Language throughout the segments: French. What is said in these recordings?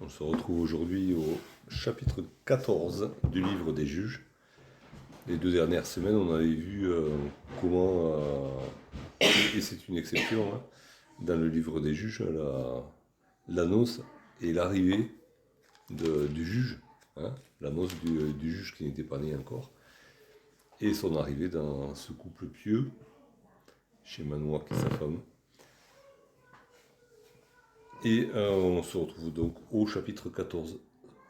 On se retrouve aujourd'hui au chapitre 14 du livre des juges. Les 2 dernières semaines, on avait vu comment, et c'est une exception, hein, dans le livre des juges, l'annonce et l'arrivée du juge, hein, l'annonce du juge qui n'était pas né encore, et son arrivée dans ce couple pieux, chez Manoach et sa femme. Et on se retrouve donc au chapitre 14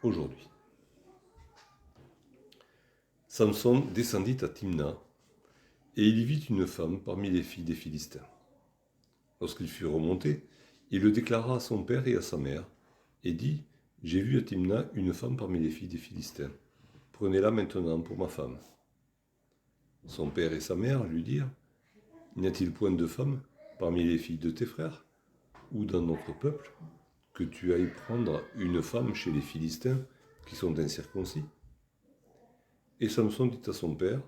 aujourd'hui. Samson descendit à Timna, et il y vit une femme parmi les filles des Philistins. Lorsqu'il fut remonté, il le déclara à son père et à sa mère, et dit : J'ai vu à Timna une femme parmi les filles des Philistins. Prenez-la maintenant pour ma femme. Son père et sa mère lui dirent : N'y a-t-il point de femme parmi les filles de tes frères, ou dans notre peuple, que tu ailles prendre une femme chez les Philistins qui sont incirconcis ? Et Samson dit à son père :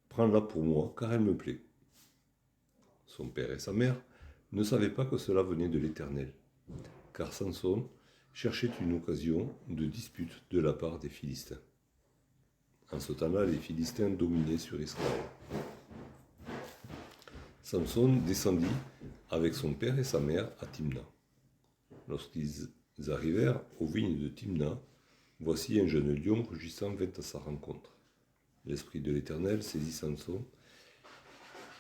Prends-la pour moi, car elle me plaît. Son père et sa mère ne savaient pas que cela venait de l'Éternel, car Samson cherchait une occasion de dispute de la part des Philistins. En ce temps-là, les Philistins dominaient sur Israël. Samson descendit avec son père et sa mère à Timna. Lorsqu'ils arrivèrent aux vignes de Timna, voici un jeune lion rugissant vint à sa rencontre. L'Esprit de l'Éternel saisit Samson,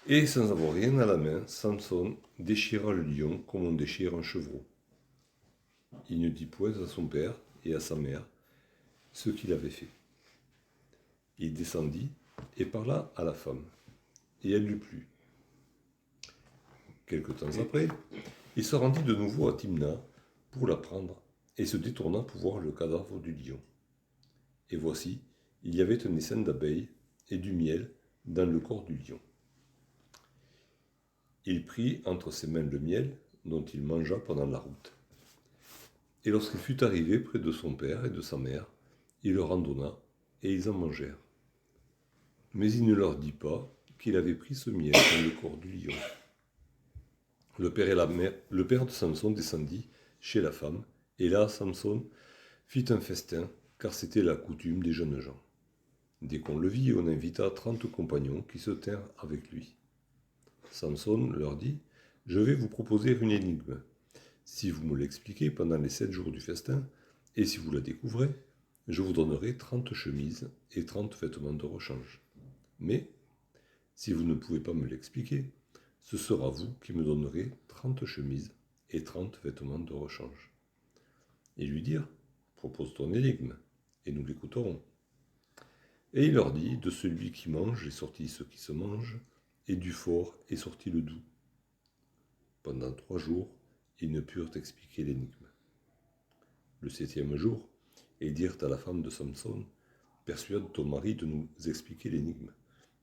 et sans avoir rien à la main, Samson déchira le lion comme on déchire un chevreau. Il ne dit point à son père et à sa mère ce qu'il avait fait. Il descendit et parla à la femme, et elle lui plut. Quelque temps après, il se rendit de nouveau à Timna pour la prendre, et se détourna pour voir le cadavre du lion. Et voici, il y avait un essaim d'abeilles et du miel dans le corps du lion. Il prit entre ses mains le miel, dont il mangea pendant la route. Et lorsqu'il fut arrivé près de son père et de sa mère, il leur en donna, et ils en mangèrent. Mais il ne leur dit pas qu'il avait pris ce miel dans le corps du lion. Le père de Samson descendit chez la femme, et là Samson fit un festin, car c'était la coutume des jeunes gens. Dès qu'on le vit, on invita 30 compagnons qui se tinrent avec lui. Samson leur dit : Je vais vous proposer une énigme. Si vous me l'expliquez pendant les 7 jours du festin, et si vous la découvrez, je vous donnerai 30 chemises et 30 vêtements de rechange. Mais, si vous ne pouvez pas me l'expliquer, ce sera vous qui me donnerez 30 chemises et 30 vêtements de rechange. Et lui dirent : Propose ton énigme, et nous l'écouterons. Et il leur dit : De celui qui mange est sorti ce qui se mange, et du fort est sorti le doux. Pendant 3 jours, ils ne purent expliquer l'énigme. Le 7e jour, ils dirent à la femme de Samson : Persuade ton mari de nous expliquer l'énigme,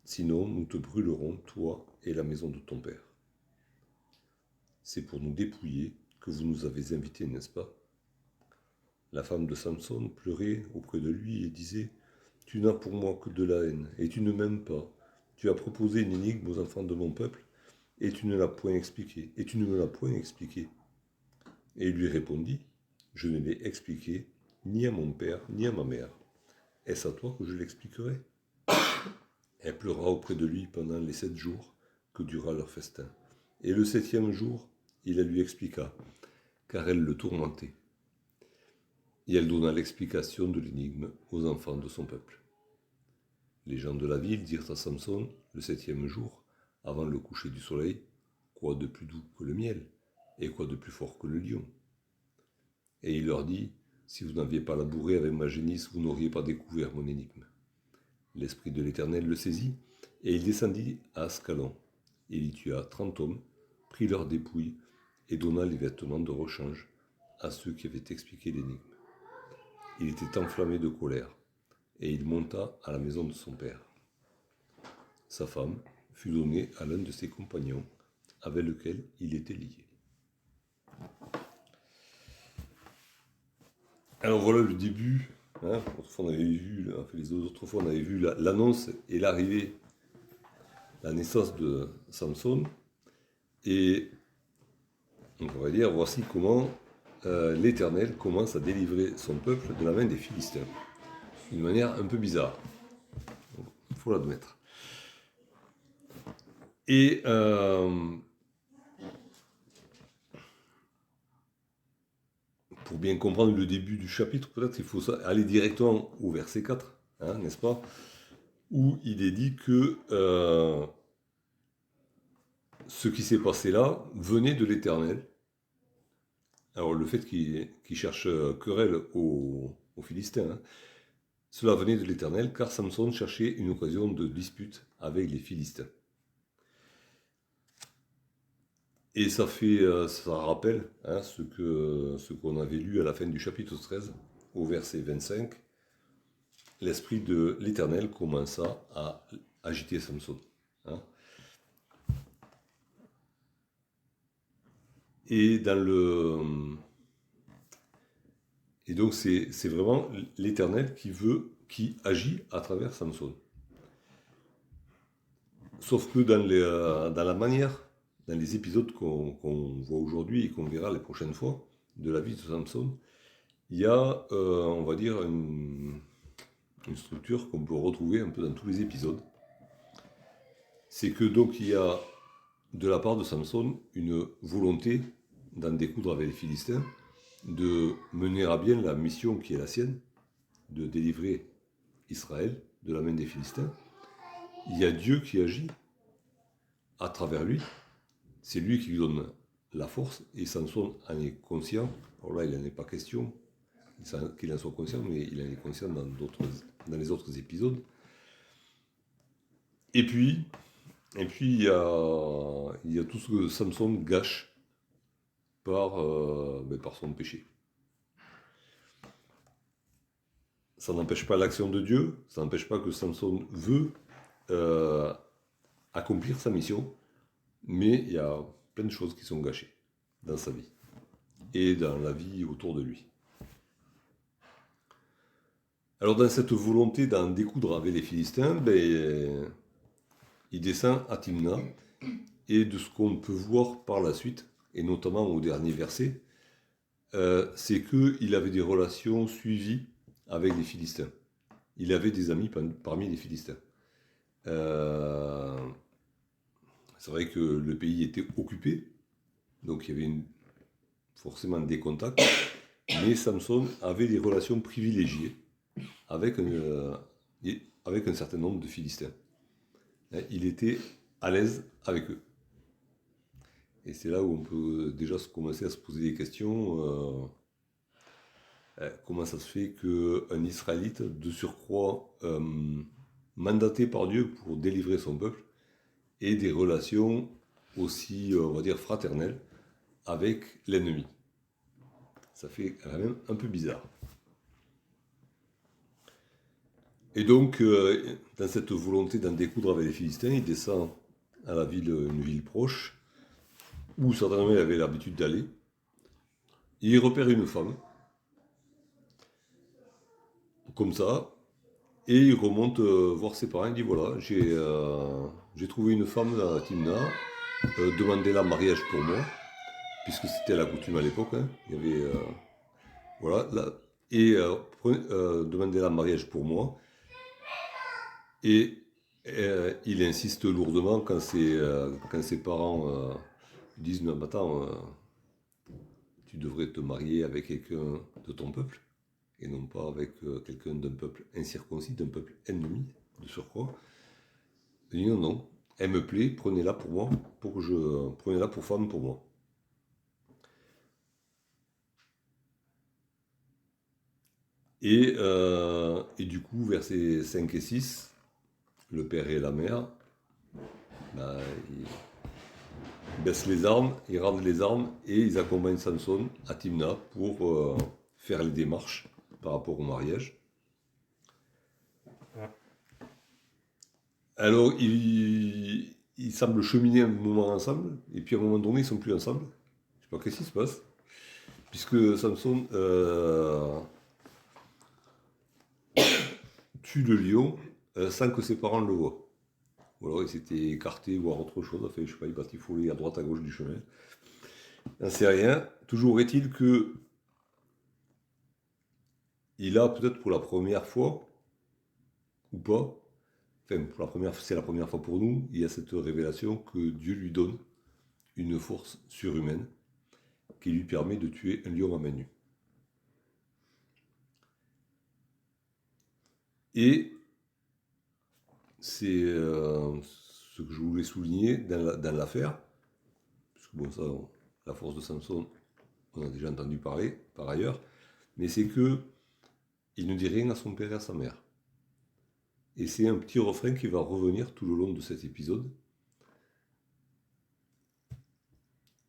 sinon nous te brûlerons, toi et la maison de ton père. C'est pour nous dépouiller que vous nous avez invités, n'est-ce pas ? La femme de Samson pleurait auprès de lui et disait : Tu n'as pour moi que de la haine, et tu ne m'aimes pas. Tu as proposé une énigme aux enfants de mon peuple, et tu ne me l'as point expliquée. Et il lui répondit : Je ne l'ai expliqué ni à mon père, ni à ma mère. Est-ce à toi que je l'expliquerai ? Elle pleura auprès de lui pendant les 7 jours que dura leur festin. Et le 7e jour, il la lui expliqua, car elle le tourmentait. Et elle donna l'explication de l'énigme aux enfants de son peuple. Les gens de la ville dirent à Samson, le 7e jour, avant le coucher du soleil : Quoi de plus doux que le miel, et quoi de plus fort que le lion ? Et il leur dit : Si vous n'aviez pas labouré avec ma génisse, vous n'auriez pas découvert mon énigme. L'Esprit de l'Éternel le saisit, et il descendit à Ascalon. Il y tua 30 hommes, prit leurs dépouilles, et donna les vêtements de rechange à ceux qui avaient expliqué l'énigme. Il était enflammé de colère, et il monta à la maison de son père. Sa femme fut donnée à l'un de ses compagnons, avec lequel il était lié. Alors voilà le début. Autrefois on avait vu, les autres fois on avait vu l'annonce et l'arrivée, la naissance de Samson. Et on pourrait dire, voici comment l'Éternel commence à délivrer son peuple de la main des Philistins. D'une manière un peu bizarre, il faut l'admettre. Et pour bien comprendre le début du chapitre, peut-être il faut aller directement au verset 4, n'est-ce pas, où il est dit que ce qui s'est passé là venait de l'Éternel. Alors le fait qu'il cherche querelle aux Philistins, cela venait de l'Éternel, car Samson cherchait une occasion de dispute avec les Philistins. Et ça rappelle ce qu'on avait lu à la fin du chapitre 13, au verset 25. L'esprit de l'Éternel commença à agiter Samson. Et donc c'est vraiment l'Éternel qui agit à travers Samson. Sauf que dans la manière, dans les épisodes qu'on voit aujourd'hui et qu'on verra les prochaines fois de la vie de Samson, il y a, on va dire, une structure qu'on peut retrouver un peu dans tous les épisodes. C'est que donc il y a de la part de Samson une volonté d'en découdre avec les Philistins, de mener à bien la mission qui est la sienne, de délivrer Israël de la main des Philistins. Il y a Dieu qui agit à travers lui. C'est lui qui lui donne la force, et Samson en est conscient. Alors là, il n'en est pas question qu'il en soit conscient, mais il en est conscient dans les autres épisodes. Et puis il y a tout ce que Samson gâche par son péché. Ça n'empêche pas l'action de Dieu, ça n'empêche pas que Samson veut accomplir sa mission, mais il y a plein de choses qui sont gâchées dans sa vie et dans la vie autour de lui. Alors dans cette volonté d'en découdre avec les Philistins, il descend à Timna, et de ce qu'on peut voir par la suite, et notamment au dernier verset, c'est qu'il avait des relations suivies avec les Philistins. Il avait des amis parmi les Philistins. C'est vrai que le pays était occupé, donc il y avait forcément des contacts, mais Samson avait des relations privilégiées avec un certain nombre de Philistins. Il était à l'aise avec eux. Et c'est là où on peut déjà commencer à se poser des questions. Comment ça se fait qu'un Israélite, de surcroît mandaté par Dieu pour délivrer son peuple, ait des relations aussi, on va dire, fraternelles avec l'ennemi? Ça fait quand même un peu bizarre. Et donc, dans cette volonté d'en découdre avec les Philistins, il descend à une ville proche, où certainement il avait l'habitude d'aller. Il repère une femme, comme ça, et il remonte voir ses parents. Il dit voilà, j'ai trouvé une femme à Timna, demandez-la en mariage pour moi, puisque c'était la coutume à l'époque. Il y avait demandez-la en mariage pour moi. Et il insiste lourdement quand ses parents disent non, attends, tu devrais te marier avec quelqu'un de ton peuple, et non pas avec quelqu'un d'un peuple incirconcis, d'un peuple ennemi, de surcroît. Il dit non, elle me plaît, prenez-la pour moi, prenez-la pour femme pour moi. Et du coup, versets 5 et 6, le père et la mère, ils baissent les armes, ils rendent les armes, et ils accompagnent Samson à Timna pour faire les démarches par rapport au mariage. Alors, ils semblent cheminer un moment ensemble, et puis à un moment donné, ils ne sont plus ensemble. Je ne sais pas qu'est-ce qui se passe, puisque Samson tue le lion sans que ses parents le voient. Ou alors il s'était écarté, voire autre chose, enfin, je sais pas, il batifolait à droite à gauche du chemin. On ne sait rien. Toujours est-il que il a peut-être pour la première fois, ou pas, enfin c'est la première fois pour nous, il y a cette révélation que Dieu lui donne une force surhumaine qui lui permet de tuer un lion à main nue. Et c'est ce que je voulais souligner dans l'affaire, parce que bon, ça, la force de Samson, on a déjà entendu parler par ailleurs, mais c'est que il ne dit rien à son père et à sa mère. Et c'est un petit refrain qui va revenir tout le long de cet épisode.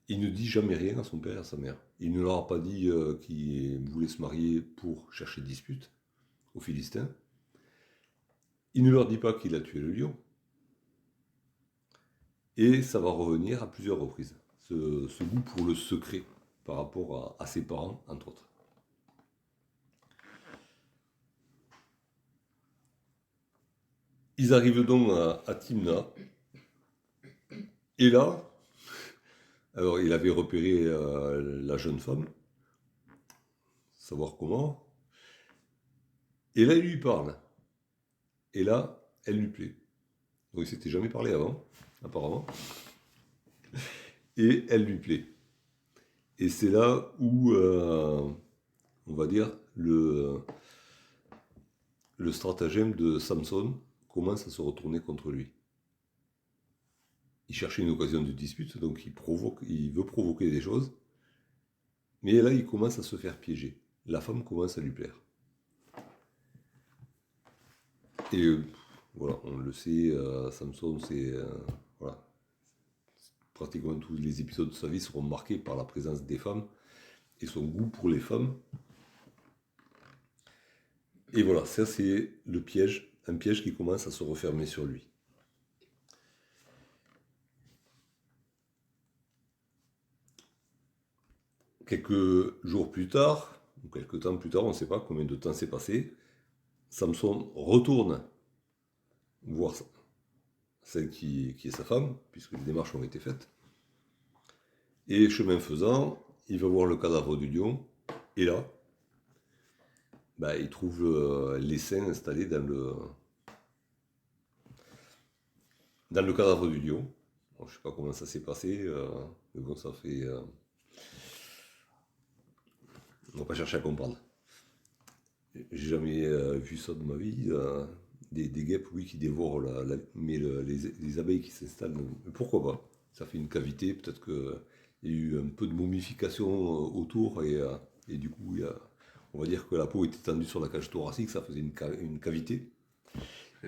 Il ne dit jamais rien à son père et à sa mère. Il ne leur a pas dit qu'il voulait se marier pour chercher dispute aux Philistins. Il ne leur dit pas qu'il a tué le lion. Et ça va revenir à plusieurs reprises. Ce goût pour le secret par rapport à ses parents, entre autres. Ils arrivent donc à Timna. Et là, alors il avait repéré la jeune femme, savoir comment. Et là, il lui parle. Et là, elle lui plaît. Donc il s'était jamais parlé avant, apparemment. Et elle lui plaît. Et c'est là où, on va dire, le stratagème de Samson commence à se retourner contre lui. Il cherchait une occasion de dispute, donc il veut provoquer des choses. Mais là, il commence à se faire piéger. La femme commence à lui plaire. Et voilà, on le sait, Samson, c'est voilà, pratiquement tous les épisodes de sa vie seront marqués par la présence des femmes et son goût pour les femmes. Et voilà, ça c'est le piège, un piège qui commence à se refermer sur lui. Quelques jours plus tard, ou quelques temps plus tard, on ne sait pas combien de temps s'est passé, Samson retourne voir celle qui est sa femme, puisque les démarches ont été faites. Et chemin faisant, il va voir le cadavre du lion, et là, il trouve l'essaim installé dans le cadavre du lion. Bon, je ne sais pas comment ça s'est passé, mais bon, ça fait... on ne va pas chercher à comprendre. J'ai jamais vu ça de ma vie. Des guêpes, oui, qui dévorent mais les abeilles qui s'installent, pourquoi pas? Ça fait une cavité, peut-être qu'il y a eu un peu de momification autour, et du coup, on va dire que la peau était tendue sur la cage thoracique, ça faisait une cavité.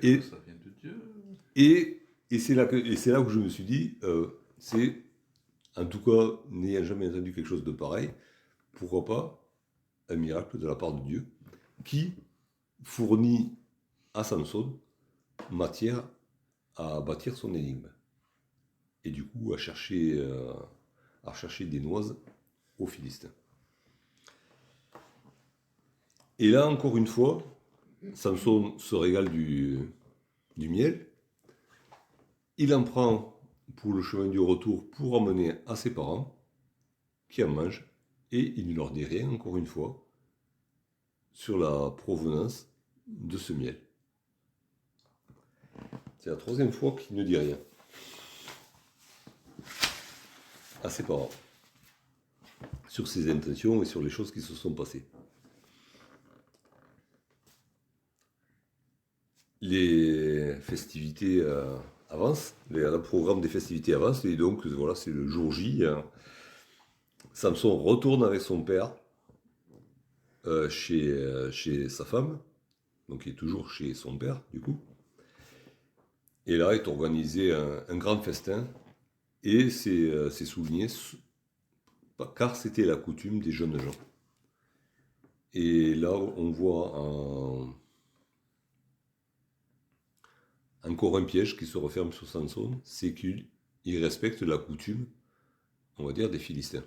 Et ça vient de Dieu. Et c'est là où je me suis dit, c'est, en tout cas, n'ayant jamais entendu quelque chose de pareil, pourquoi pas un miracle de la part de Dieu, qui fournit à Samson matière à bâtir son énigme. Et du coup, à chercher des noises aux Philistins. Et là, encore une fois, Samson se régale du miel. Il en prend pour le chemin du retour pour emmener à ses parents, qui en mangent, et il ne leur dit rien, encore une fois, sur la provenance de ce miel. C'est la troisième fois qu'il ne dit rien à ses parents sur ses intentions et sur les choses qui se sont passées. Les festivités avancent, le programme des festivités avance, et donc voilà, c'est le jour J. Samson retourne avec son père chez sa femme, donc il est toujours chez son père du coup. Et là est organisé un grand festin, et c'est souligné car c'était la coutume des jeunes gens. Et là on voit encore un piège qui se referme sur Samson, c'est qu'il respecte la coutume, on va dire, des Philistins.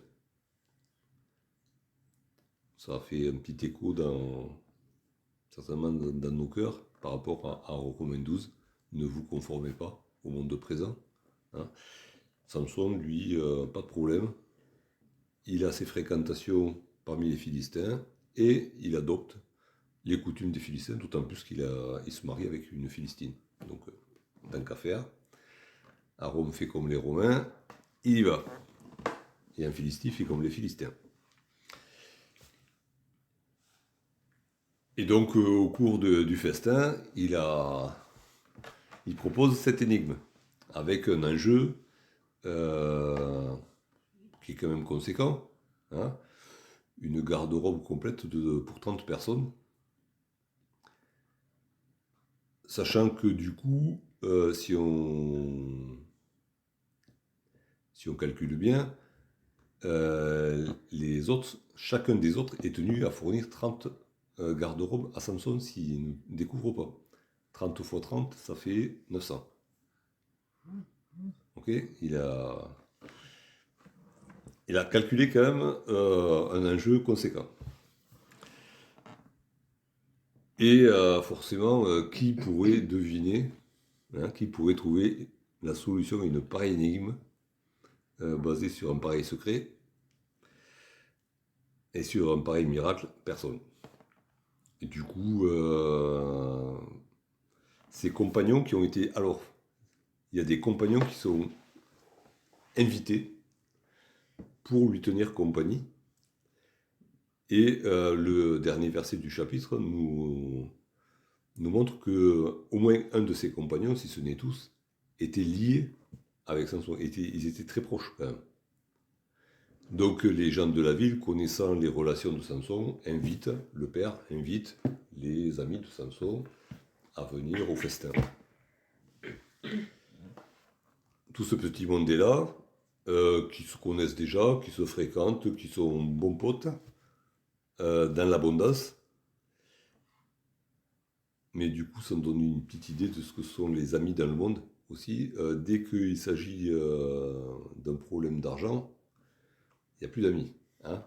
Ça a fait un petit écho certainement dans nos cœurs par rapport à Romains 12. Ne vous conformez pas au monde présent. Hein. Samson, lui, pas de problème. Il a ses fréquentations parmi les Philistins et il adopte les coutumes des Philistins, d'autant plus qu'il se marie avec une Philistine. Donc, tant qu'à faire, à Rome fait comme les Romains, il y va. Et un Philistin fait comme les Philistins. Et donc, au cours du festin, il propose cette énigme, avec un enjeu qui est quand même conséquent. Hein, une garde-robe complète pour 30 personnes. Sachant que du coup, si on calcule bien, chacun des autres est tenu à fournir 30 garde-robes à Samson s'il ne découvre pas. 30 fois 30, ça fait 900. Ok, il a calculé quand même un enjeu conséquent. Et forcément, qui pourrait deviner, qui pourrait trouver la solution à une pareille énigme basée sur un pareil secret et sur un pareil miracle? Personne. Et du coup, ses compagnons qui ont été... Alors, il y a des compagnons qui sont invités pour lui tenir compagnie. Et le dernier verset du chapitre nous montre que au moins un de ses compagnons, si ce n'est tous, était lié avec Samson. Ils étaient très proches quand même. Donc les gens de la ville, connaissant les relations de Samson, le père invite les amis de Samson à venir au festin. Tout ce petit monde est là, qui se connaissent déjà, qui se fréquentent, qui sont bons potes, dans l'abondance. Mais du coup, ça me donne une petite idée de ce que sont les amis dans le monde aussi. Dès qu'il s'agit d'un problème d'argent, il n'y a plus d'amis. Hein.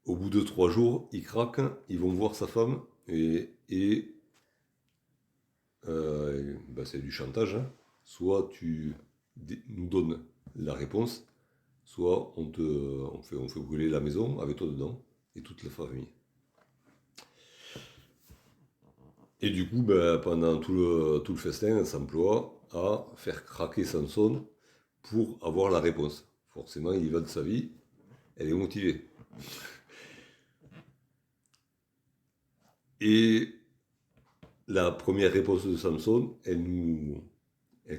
Au bout de 3 jours, ils craquent, ils vont voir sa femme et c'est du chantage. Hein. Soit tu nous donnes la réponse, soit on fait brûler la maison avec toi dedans et toute la famille. Et du coup, pendant tout le festin, elle s'emploie à faire craquer Samson pour avoir la réponse. Forcément, il y va de sa vie, elle est motivée. Et la première réponse de Samson, elle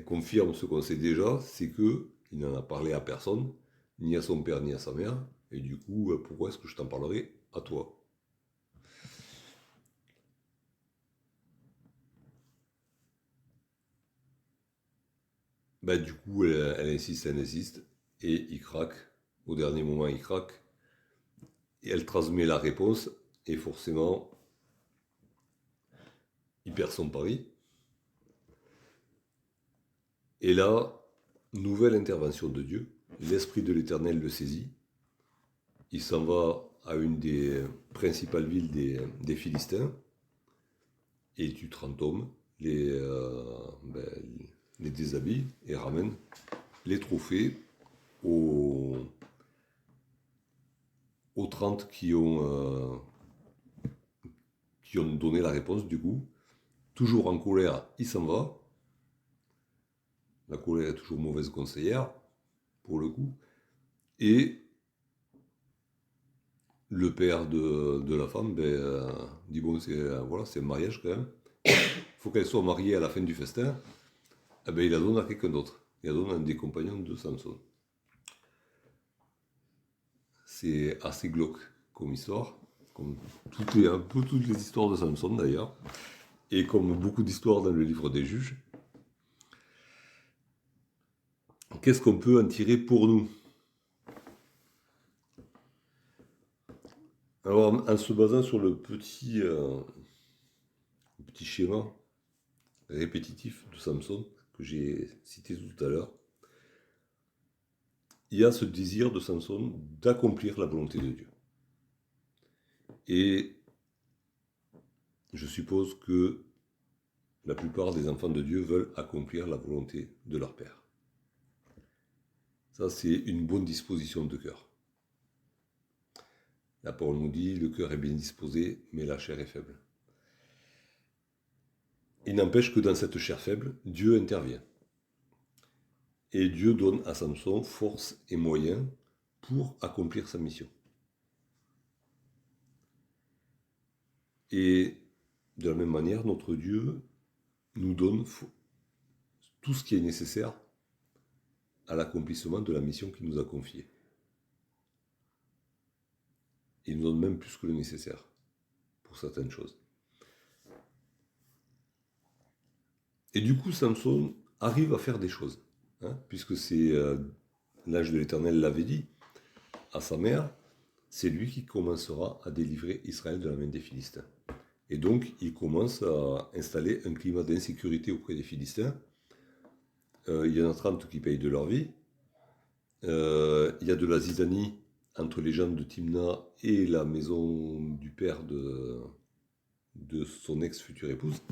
confirme ce qu'on sait déjà, c'est que il n'en a parlé à personne, ni à son père, ni à sa mère. Et du coup, pourquoi est-ce que je t'en parlerai à toi? Du coup, elle insiste, et il craque. Au dernier moment, il craque. Et elle transmet la réponse, et forcément, il perd son pari. Et là, nouvelle intervention de Dieu. L'Esprit de l'Éternel le saisit. Il s'en va à une des principales villes des Philistins. Et tue 30 hommes, les déshabille et ramène les trophées aux 30 qui ont donné la réponse du coup. Toujours en colère, il s'en va. La colère est toujours mauvaise conseillère, pour le coup. Et le père de la femme dit bon, c'est un mariage quand même. Il faut qu'elle soit mariée à la fin du festin. Il la donne à quelqu'un d'autre. Il la donne à un des compagnons de Samson. C'est assez glauque comme histoire, comme toutes les histoires de Samson d'ailleurs, et comme beaucoup d'histoires dans le livre des Juges. Qu'est-ce qu'on peut en tirer pour nous? Alors, en se basant sur le petit schéma répétitif de Samson que j'ai cité tout à l'heure, il y a ce désir de Samson d'accomplir la volonté de Dieu. Et je suppose que la plupart des enfants de Dieu veulent accomplir la volonté de leur Père. Ça, c'est une bonne disposition de cœur. La parole nous dit, le cœur est bien disposé, mais la chair est faible. Il n'empêche que dans cette chair faible, Dieu intervient. Et Dieu donne à Samson force et moyens pour accomplir sa mission. Et de la même manière, notre Dieu nous donne tout ce qui est nécessaire à l'accomplissement de la mission qu'il nous a confiée. Il nous donne même plus que le nécessaire pour certaines choses. Et du coup, Samson arrive à faire des choses, puisque c'est l'ange de l'Éternel l'avait dit à sa mère, c'est lui qui commencera à délivrer Israël de la main des Philistins. Et donc, il commence à installer un climat d'insécurité auprès des Philistins. Il y en a 30 qui payent de leur vie. Il y a de la zizanie entre les gens de Timna et la maison du père de son ex-future épouse.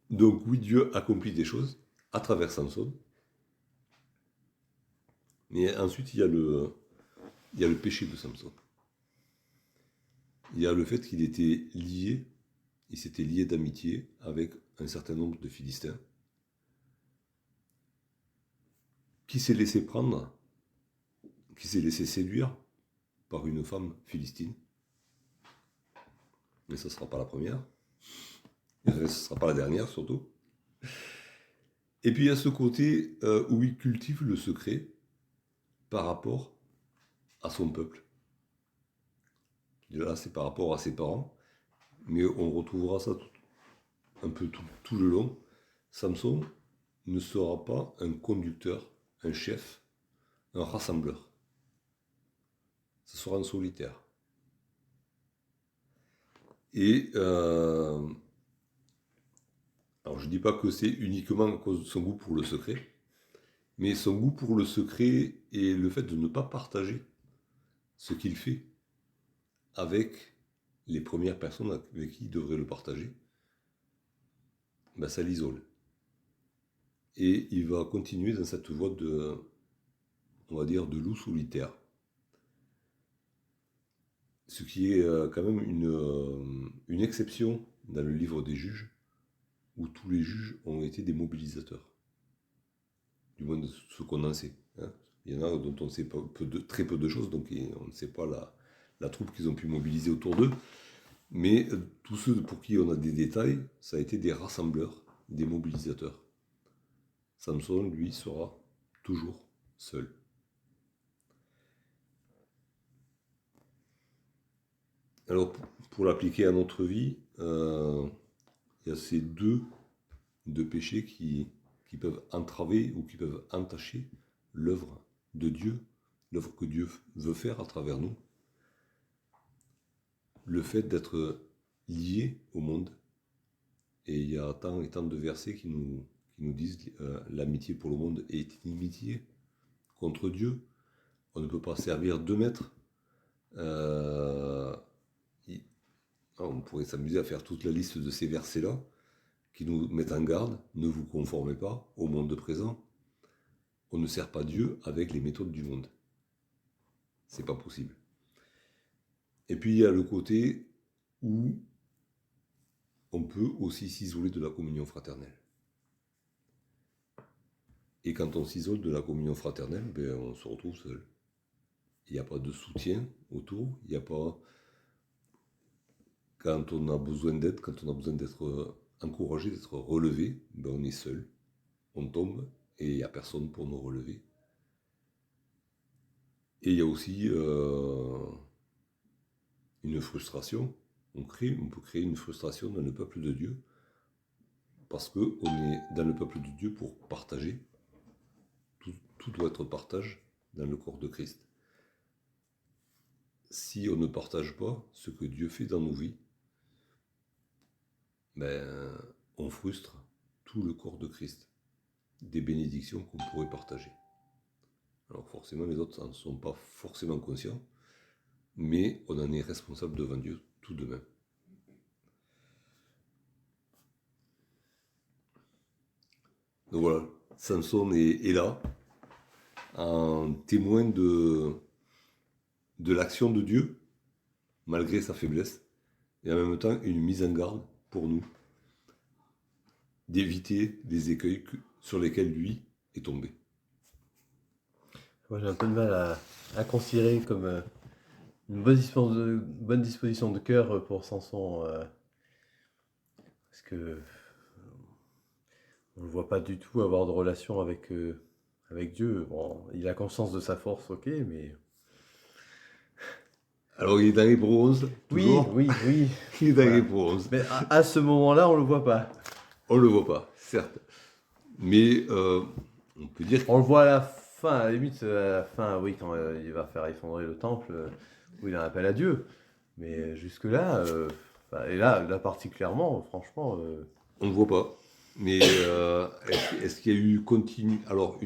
Donc oui, Dieu accomplit des choses à travers Samson. Mais ensuite, il y a le péché de Samson. Il y a le fait qu'il était lié, il s'était lié d'amitié avec un certain nombre de Philistins, qui s'est laissé prendre, qui s'est laissé séduire par une femme philistine. Mais ce ne sera pas la première. Et ce ne sera pas la dernière, surtout. Et puis il y a ce côté où il cultive le secret par rapport à son peuple. Là, c'est par rapport à ses parents. Mais on retrouvera ça un peu tout le long. Samson ne sera pas un conducteur, un chef, un rassembleur. Ce sera un solitaire. Et alors je ne dis pas que c'est uniquement à cause de son goût pour le secret, mais son goût pour le secret et le fait de ne pas partager ce qu'il fait avec les premières personnes avec qui il devrait le partager, ben ça l'isole. Et il va continuer dans cette voie de, on va dire, de loup solitaire. Ce qui est quand même une exception dans le livre des juges, où tous les juges ont été des mobilisateurs. Du moins de ce qu'on en sait. Il y en a dont on sait très peu de choses, donc on ne sait pas la troupe qu'ils ont pu mobiliser autour d'eux. Mais tous ceux pour qui on a des détails, ça a été des rassembleurs, des mobilisateurs. Samson, lui, sera toujours seul. Alors, pour l'appliquer à notre vie, il y a ces deux péchés qui peuvent entraver ou qui peuvent entacher l'œuvre de Dieu, l'œuvre que Dieu veut faire à travers nous. Le fait d'être lié au monde. Et il y a tant et tant de versets qui nous disent l'amitié pour le monde est inimitié contre Dieu. On ne peut pas servir deux maîtres. On pourrait s'amuser à faire toute la liste de ces versets-là qui nous mettent en garde. Ne vous conformez pas au monde présent. On ne sert pas Dieu avec les méthodes du monde. C'est pas possible. Et puis il y a le côté où on peut aussi s'isoler de la communion fraternelle. Et quand on s'isole de la communion fraternelle, on se retrouve seul. Il n'y a pas de soutien autour, il n'y a pas... Quand on a besoin d'aide, quand on a besoin d'être encouragé, d'être relevé, on est seul, on tombe et il n'y a personne pour nous relever. Et il y a aussi une frustration. On peut créer une frustration dans le peuple de Dieu parce qu'on est dans le peuple de Dieu pour partager. Tout doit être partage dans le corps de Christ. Si on ne partage pas ce que Dieu fait dans nos vies, on frustre tout le corps de Christ. Des bénédictions qu'on pourrait partager. Alors forcément, les autres n'en sont pas forcément conscients, mais on en est responsable devant Dieu tout de même. Donc voilà, Samson est là. en témoin de l'action de Dieu, malgré sa faiblesse, et en même temps une mise en garde pour nous, d'éviter les écueils sur lesquels lui est tombé. Moi, j'ai un peu de mal à considérer comme une bonne disposition de cœur pour Samson, parce que on ne le voit pas du tout avoir de relation avec Dieu. Bon, il a conscience de sa force, ok, mais... Alors il est dans Hébreux 11, toujours. Oui. Il est dans Voilà. Hébreux 11. Mais à ce moment-là, on le voit pas. On le voit pas, certes. Mais on peut dire On le voit à la fin, à la limite, à la fin, oui, quand il va faire effondrer le temple, où il a un appel à Dieu. Mais jusque-là, et là particulièrement, franchement, on ne voit pas. Mais est-ce qu'il y a eu alors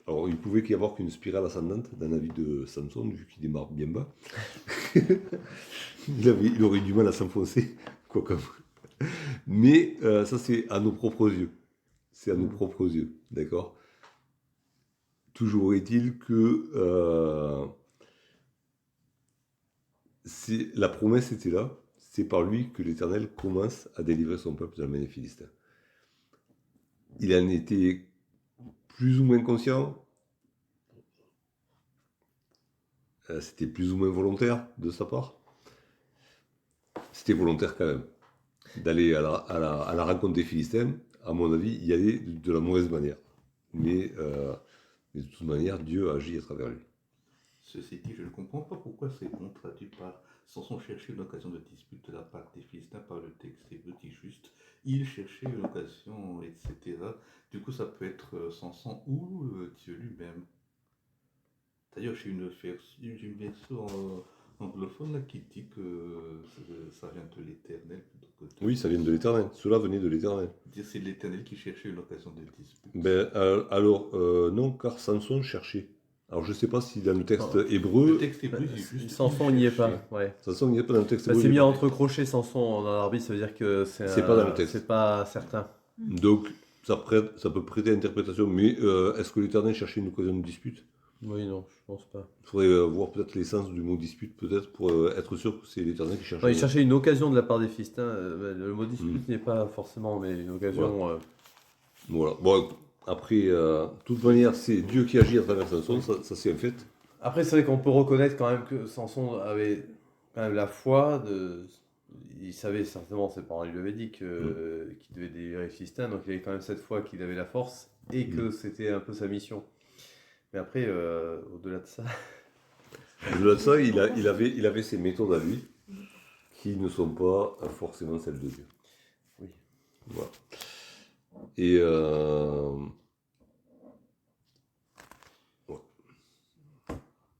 alors il pouvait y avoir qu'une spirale ascendante dans la vie de Samson, vu qu'il démarre bien bas. il aurait eu du mal à s'enfoncer, quoi comme. Mais ça, c'est à nos propres yeux. C'est à nos propres yeux, d'accord ? Toujours est-il que la promesse était là. C'est par lui que l'Éternel commence à délivrer son peuple de la main des Philistins. Il en était plus ou moins conscient. C'était plus ou moins volontaire de sa part. C'était volontaire quand même. D'aller à la rencontre des Philistins, à mon avis, y aller de la mauvaise manière. Mais de toute manière, Dieu agit à travers lui. Ceci dit, je ne comprends pas pourquoi c'est traduit par Samson chercher une occasion de dispute de la part des Philistins par le texte hébreu dit juste il cherchait une occasion, etc. Du coup, ça peut être Samson ou Dieu lui-même. D'ailleurs, j'ai une version anglophone là, qui dit que ça vient de l'Éternel. Oui, ça vient de l'Éternel. Cela venait de l'Éternel. C'est l'Éternel qui cherchait une occasion de dispute. Ben, alors, non, car Samson cherchait. Alors, je ne sais pas si dans le texte hébreu... Le texte hébreu, c'est juste... Samson n'y est pas, ouais. Samson n'y est pas dans le texte hébreu. C'est mis entre crochets Samson dans l'arbitre, ça veut dire que c'est pas dans le texte. C'est pas certain. Donc, ça peut prêter à interprétation, mais est-ce que l'Éternel cherchait une occasion de dispute ? Oui, non, je pense pas. Il faudrait voir peut-être l'essence du mot dispute, peut-être, pour être sûr que c'est l'Éternel qui cherche. Non, il cherchait une occasion de la part des Philistins. Le mot dispute n'est pas forcément, mais une occasion... Voilà. Bon, après, de toute manière, c'est Dieu qui agit à travers Samson, ça c'est un fait. Après, c'est vrai qu'on peut reconnaître quand même que Samson avait quand même la foi. Il savait certainement, ses parents lui avaient dit qu'il devait délivrer les Philistins, donc il avait quand même cette foi qu'il avait la force et que c'était un peu sa mission. Mais après, au-delà de ça... Au-delà de ça, il avait ses méthodes à lui qui ne sont pas forcément celles de Dieu. Oui. Voilà. Et